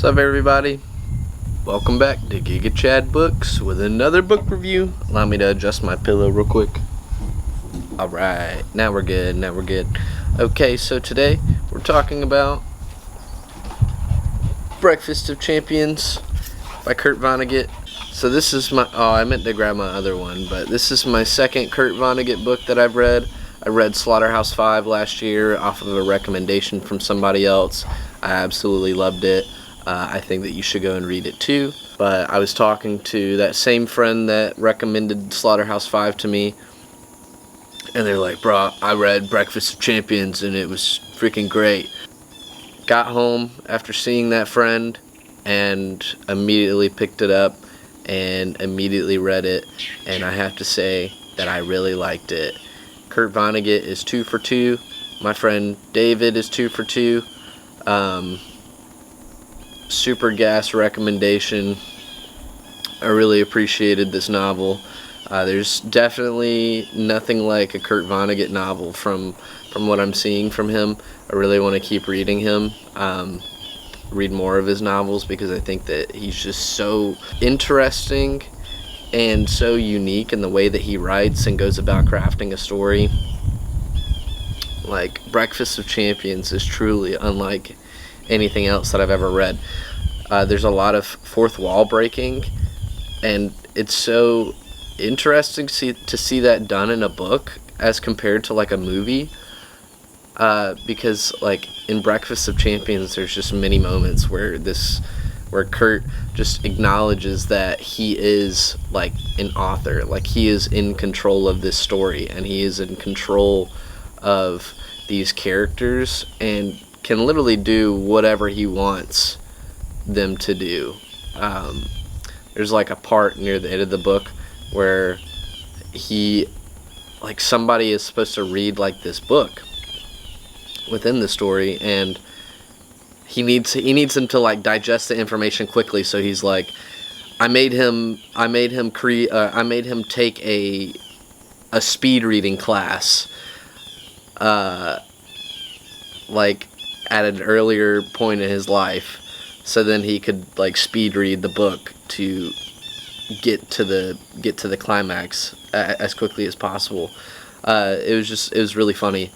What's up, everybody? Welcome back to Giga Chad Books with another book review. Allow me to adjust my pillow real quick. Alright, now we're good. Okay, so today we're talking about Breakfast of Champions by Kurt Vonnegut. So this is my, I meant to grab my other one, but this is my second Kurt Vonnegut book that I've read. I read Slaughterhouse-Five last year off of a recommendation from somebody else. I absolutely loved it. I think that you should go and read it too. But I was talking to that same friend that recommended Slaughterhouse-Five to me, and they're like, bro, I read Breakfast of Champions and it was freaking great. Got home after seeing that friend and immediately picked it up and immediately read it, and I have to say that I really liked it. Kurt Vonnegut is 2 for 2. My friend David is 2 for 2. Super gas recommendation. I really appreciated this novel. There's definitely nothing like a Kurt Vonnegut novel from what I'm seeing from him. I really want to keep reading him, read more of his novels, because I think that he's just so interesting and so unique in the way that he writes and goes about crafting a story. Like, Breakfast of Champions is truly unlike anything else that I've ever read. There's a lot of fourth wall breaking, and it's so interesting to see that done in a book as compared to like a movie, because like in Breakfast of Champions there's just many moments where Kurt just acknowledges that he is like an author, like he is in control of this story and he is in control of these characters and can literally do whatever he wants them to do. There's like a part near the end of the book where somebody is supposed to read like this book within the story, and he needs them to like digest the information quickly. So he's like, I made him take a speed reading class, like at an earlier point in his life, so then he could like speed read the book to get to the climax as quickly as possible. It was really funny.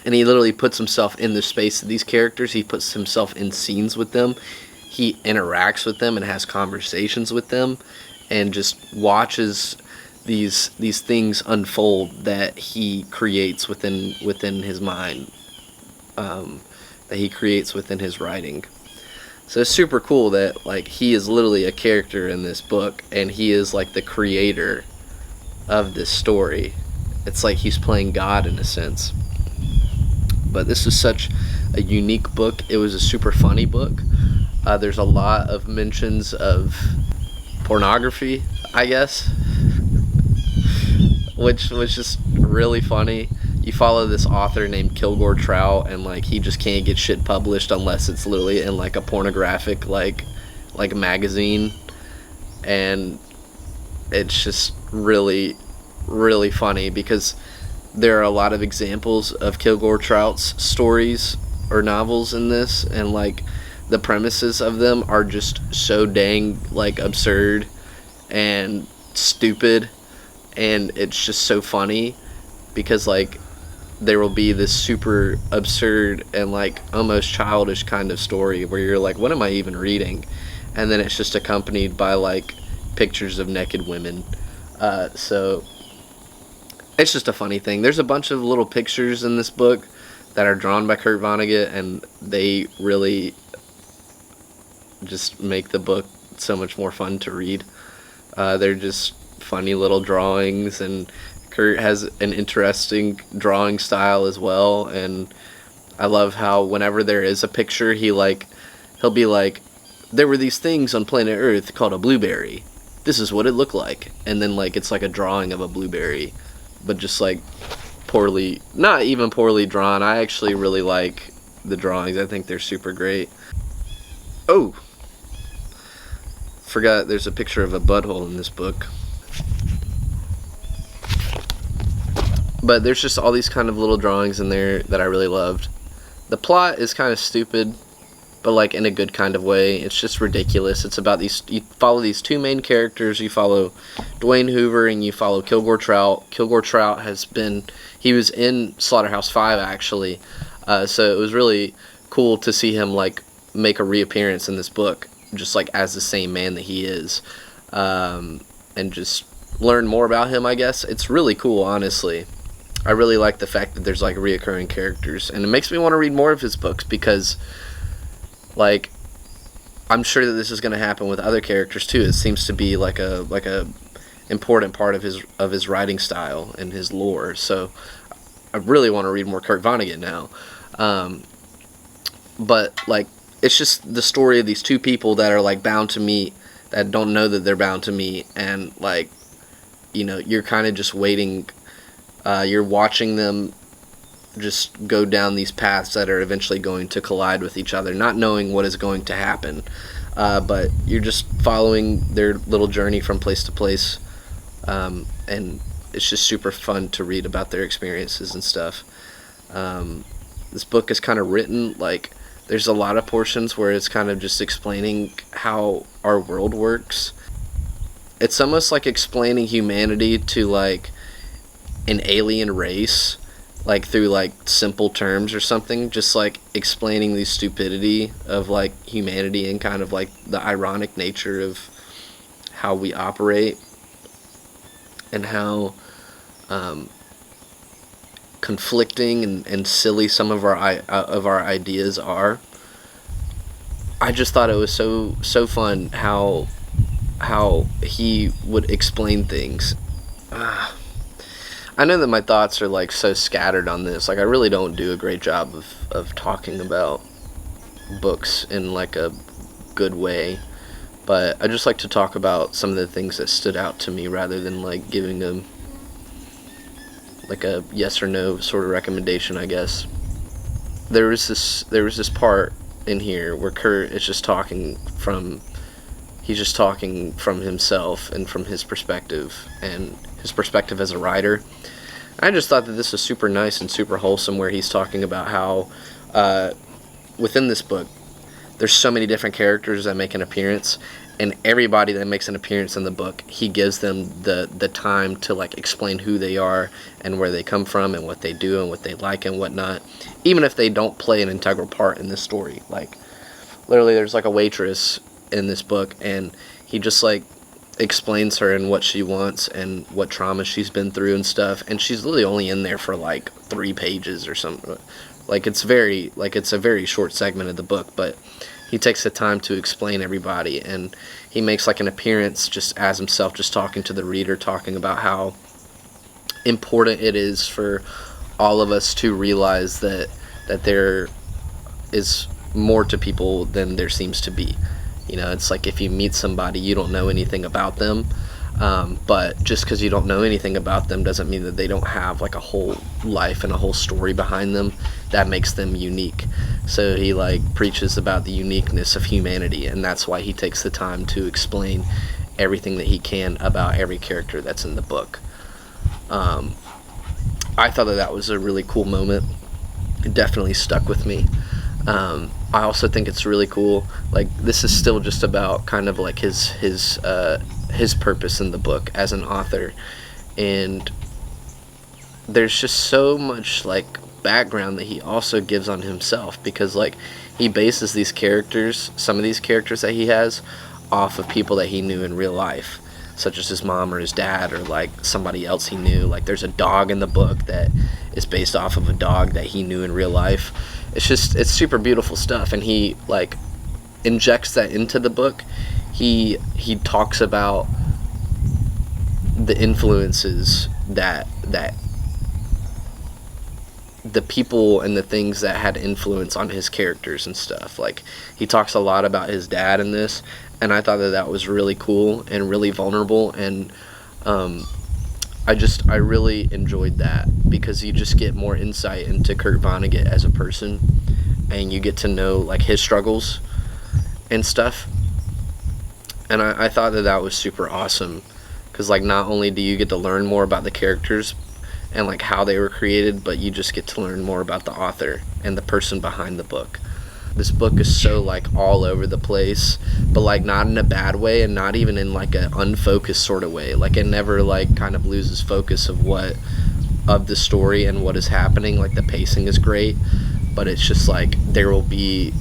And he literally puts himself in the space of these characters. He puts himself in scenes with them. He interacts with them and has conversations with them, and just watches these things unfold that he creates within his mind, that he creates within his writing. So it's super cool that like he is literally a character in this book, and he is like the creator of this story. It's like he's playing God in a sense. But this is such a unique book. It was a super funny book. There's a lot of mentions of pornography, I guess, which was just really funny. You follow this author named Kilgore Trout, and like he just can't get shit published unless it's literally in like a pornographic like magazine, and it's just really funny because there are a lot of examples of Kilgore Trout's stories or novels in this, and like the premises of them are just so dang like absurd and stupid, and it's just so funny because like there will be this super absurd and like almost childish kind of story where you're like, what am I even reading? And then it's just accompanied by like pictures of naked women. So it's just a funny thing. There's a bunch of little pictures in this book that are drawn by Kurt Vonnegut, and they really just make the book so much more fun to read. They're just funny little drawings, and Kurt has an interesting drawing style as well, and I love how whenever there is a picture, he'll be like, there were these things on planet Earth called a blueberry. This is what it looked like. And then like it's like a drawing of a blueberry, but just like not even poorly drawn. I actually really like the drawings. I think they're super great. Oh, forgot there's a picture of a butthole in this book. But there's just all these kind of little drawings in there that I really loved. The plot is kind of stupid, but like in a good kind of way. It's just ridiculous. It's about these, you follow these two main characters. You follow Dwayne Hoover and you follow Kilgore Trout. Kilgore Trout he was in Slaughterhouse-5 actually, so it was really cool to see him like make a reappearance in this book, just like as the same man that he is, and just learn more about him, I guess. It's really cool, honestly. I really like the fact that there's like reoccurring characters, and it makes me want to read more of his books because, like, I'm sure that this is going to happen with other characters too. It seems to be like a important part of his writing style and his lore. So I really want to read more Kurt Vonnegut now. But like, it's just the story of these two people that are like bound to meet, that don't know that they're bound to meet, and like, you know, you're kind of just waiting. You're watching them just go down these paths that are eventually going to collide with each other, not knowing what is going to happen. But you're just following their little journey from place to place. And it's just super fun to read about their experiences and stuff. This book is kind of written, like, there's a lot of portions where it's kind of just explaining how our world works. It's almost like explaining humanity to, like, an alien race, like through like simple terms or something, just like explaining the stupidity of like humanity and kind of like the ironic nature of how we operate and how conflicting and silly some of our ideas are. I just thought it was so fun how he would explain things. I know that my thoughts are like so scattered on this. Like, I really don't do a great job of talking about books in like a good way, but I just like to talk about some of the things that stood out to me rather than like giving them like a yes or no sort of recommendation, I guess. There was this part in here where Kurt is just talking from himself and from his perspective and his perspective as a writer. I just thought that this was super nice and super wholesome, where he's talking about how within this book there's so many different characters that make an appearance, and everybody that makes an appearance in the book, he gives them the time to like explain who they are and where they come from and what they do and what they like and whatnot, even if they don't play an integral part in this story. Like, literally there's like a waitress in this book, and he just like explains her and what she wants and what trauma she's been through and stuff, and she's literally only in there for like 3 pages or something. Like, it's a very short segment of the book, but he takes the time to explain everybody, and he makes like an appearance just as himself, just talking to the reader, talking about how important it is for all of us to realize that there is more to people than there seems to be. You know, it's like if you meet somebody, you don't know anything about them, but just because you don't know anything about them doesn't mean that they don't have like a whole life and a whole story behind them that makes them unique. So he like preaches about the uniqueness of humanity, and that's why he takes the time to explain everything that he can about every character that's in the book. I thought that was a really cool moment. It definitely stuck with me. I also think it's really cool, like, this is still just about kind of like his purpose in the book as an author, and there's just so much like background that he also gives on himself, because like he bases these characters, some of these characters that he has, off of people that he knew in real life, such as his mom or his dad or like somebody else he knew. Like, there's a dog in the book that is based off of a dog that he knew in real life. It's super beautiful stuff, and he like injects that into the book. He talks about the influences that the people and the things that had influence on his characters and stuff. Like, he talks a lot about his dad in this, and I thought that was really cool and really vulnerable, and I really enjoyed that, because you just get more insight into Kurt Vonnegut as a person, and you get to know like his struggles and stuff. And I thought that was super awesome, because like not only do you get to learn more about the characters and like how they were created, but you just get to learn more about the author and the person behind the book. This book is so like all over the place, but like not in a bad way, and not even in like an unfocused sort of way. Like it never like kind of loses focus of the story and what is happening. Like the pacing is great, but it's just like there will be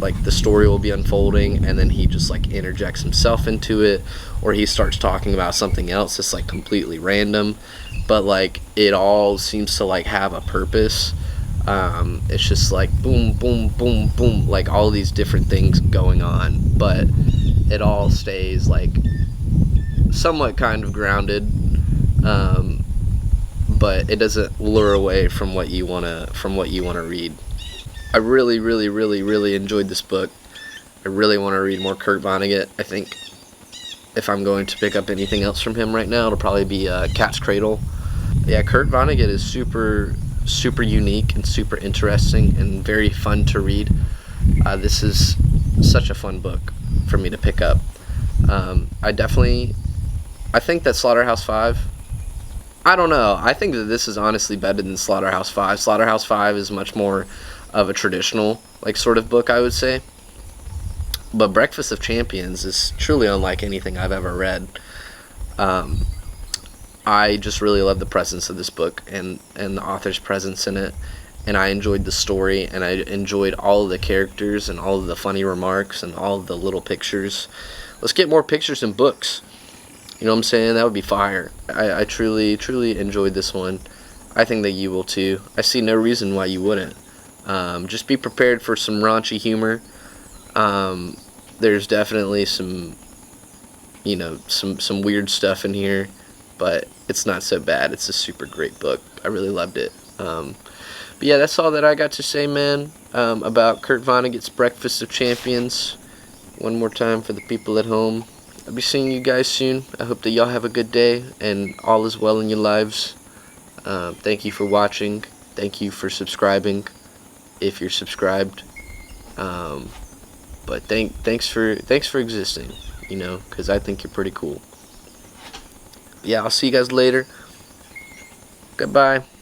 like the story will be unfolding, and then he just like interjects himself into it, or he starts talking about something else that's like completely random, but like it all seems to like have a purpose. It's just like boom, boom, boom, boom, like all these different things going on, but it all stays like somewhat kind of grounded, um, but it doesn't lure away from what you wanna read. I really, really, really, really enjoyed this book. I really want to read more Kurt Vonnegut. I think if I'm going to pick up anything else from him right now, it'll probably be Cat's Cradle. Yeah, Kurt Vonnegut is super, super unique and super interesting and very fun to read. This is such a fun book for me to pick up. I think that Slaughterhouse-Five, I don't know. I think that this is honestly better than Slaughterhouse-Five. Slaughterhouse-Five is much more of a traditional, like, sort of book, I would say. But Breakfast of Champions is truly unlike anything I've ever read. Um, I just really love the presence of this book and the author's presence in it. And I enjoyed the story, and I enjoyed all of the characters and all of the funny remarks and all of the little pictures. Let's get more pictures in books. You know what I'm saying? That would be fire. I truly, truly enjoyed this one. I think that you will too. I see no reason why you wouldn't. Just be prepared for some raunchy humor. There's definitely some, some weird stuff in here, but it's not so bad. It's a super great book. I really loved it. But yeah, that's all that I got to say, man, about Kurt Vonnegut's Breakfast of Champions. One more time for the people at home. I'll be seeing you guys soon. I hope that y'all have a good day and all is well in your lives. Thank you for watching. Thank you for subscribing, if you're subscribed. But thanks for existing, because I think you're pretty cool. Yeah, I'll see you guys later. Goodbye.